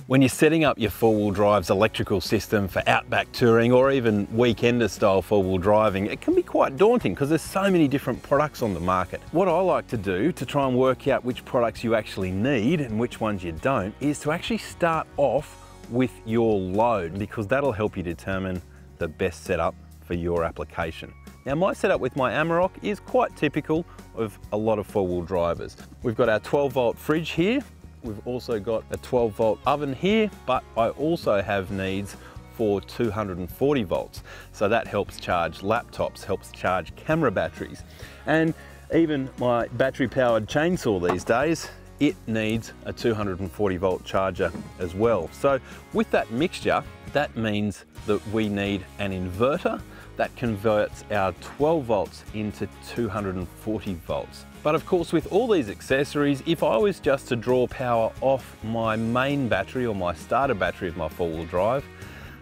When you're setting up your four-wheel drive's electrical system for outback touring or even weekender style four-wheel driving, it can be quite daunting because there's so many different products on the market. What I like to do to try and work out which products you actually need and which ones you don't is to actually start off with your load, because that'll help you determine the best setup for your application. Now, my setup with my Amarok is quite typical of a lot of four-wheel drivers. We've got our 12-volt fridge here. We've also got a 12-volt oven here, but I also have needs for 240 volts. So that helps charge laptops, helps charge camera batteries. And even my battery-powered chainsaw these days, it needs a 240 volt charger as well. So with that mixture, that means that we need an inverter that converts our 12 volts into 240 volts. But of course, with all these accessories, if I was just to draw power off my main battery or my starter battery of my four-wheel drive,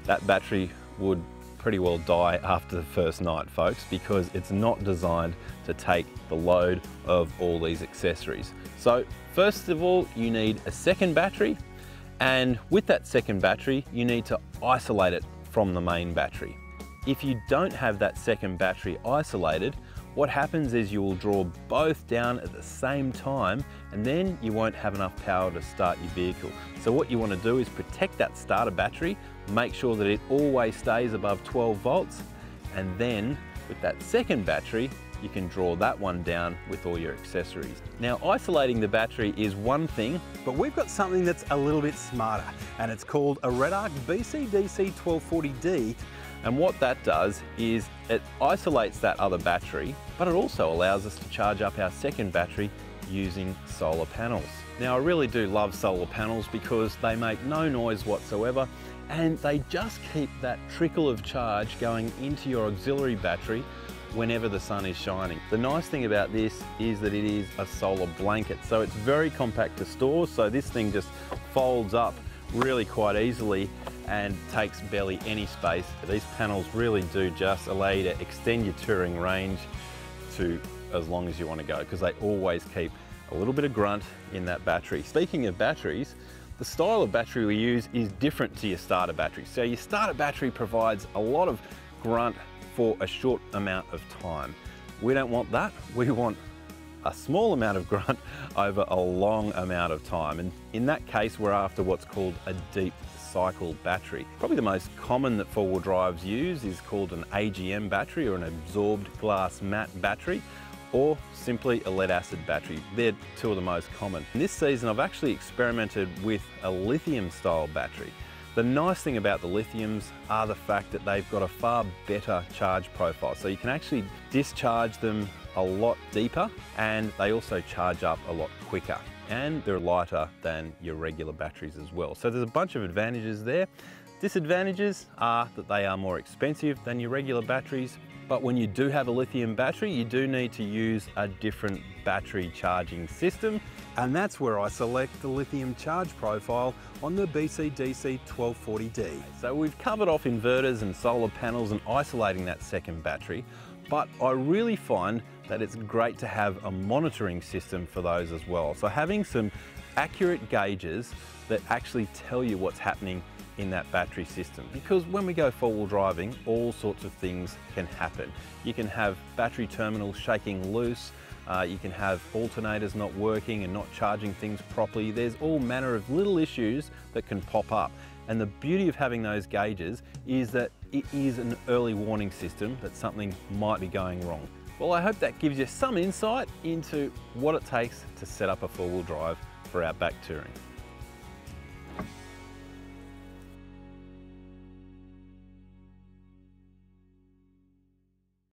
that battery would pretty well die after the first night, folks, because it's not designed to take the load of all these accessories. So first of all, you need a second battery, and with that second battery, you need to isolate it from the main battery. If you don't have that second battery isolated, what happens is you will draw both down at the same time, and then you won't have enough power to start your vehicle. So what you want to do is protect that starter battery, make sure that it always stays above 12 volts, and then with that second battery, you can draw that one down with all your accessories. Now, isolating the battery is one thing, but we've got something that's a little bit smarter, and it's called a RedArc BC-DC 1240D. And what that does is it isolates that other battery, but it also allows us to charge up our second battery using solar panels. Now, I really do love solar panels because they make no noise whatsoever, and they just keep that trickle of charge going into your auxiliary battery whenever the sun is shining. The nice thing about this is that it is a solar blanket, so it's very compact to store, so this thing just folds up really quite easily and takes barely any space. These panels really do just allow you to extend your touring range to as long as you want to go, because they always keep a little bit of grunt in that battery. Speaking of batteries, the style of battery we use is different to your starter battery. So your starter battery provides a lot of grunt for a short amount of time. We don't want that. We want a small amount of grunt over a long amount of time. And in that case, we're after what's called a deep cycle battery. Probably the most common that four-wheel drives use is called an AGM battery, or an absorbed glass matte battery, or simply a lead acid battery. They're two of the most common. In this season, I've actually experimented with a lithium style battery. The nice thing about the lithiums are the fact that they've got a far better charge profile. So you can actually discharge them a lot deeper, and they also charge up a lot quicker. And they're lighter than your regular batteries as well. So there's a bunch of advantages there. Disadvantages are that they are more expensive than your regular batteries, but when you do have a lithium battery, you do need to use a different battery charging system. And that's where I select the lithium charge profile on the BC-DC 1240D. So we've covered off inverters and solar panels and isolating that second battery, but I really find that it's great to have a monitoring system for those as well. So having some accurate gauges that actually tell you what's happening in that battery system. Because when we go four-wheel driving, all sorts of things can happen. You can have battery terminals shaking loose, you can have alternators not working and not charging things properly. There's all manner of little issues that can pop up. And the beauty of having those gauges is that it is an early warning system that something might be going wrong. Well, I hope that gives you some insight into what it takes to set up a four-wheel drive for outback touring.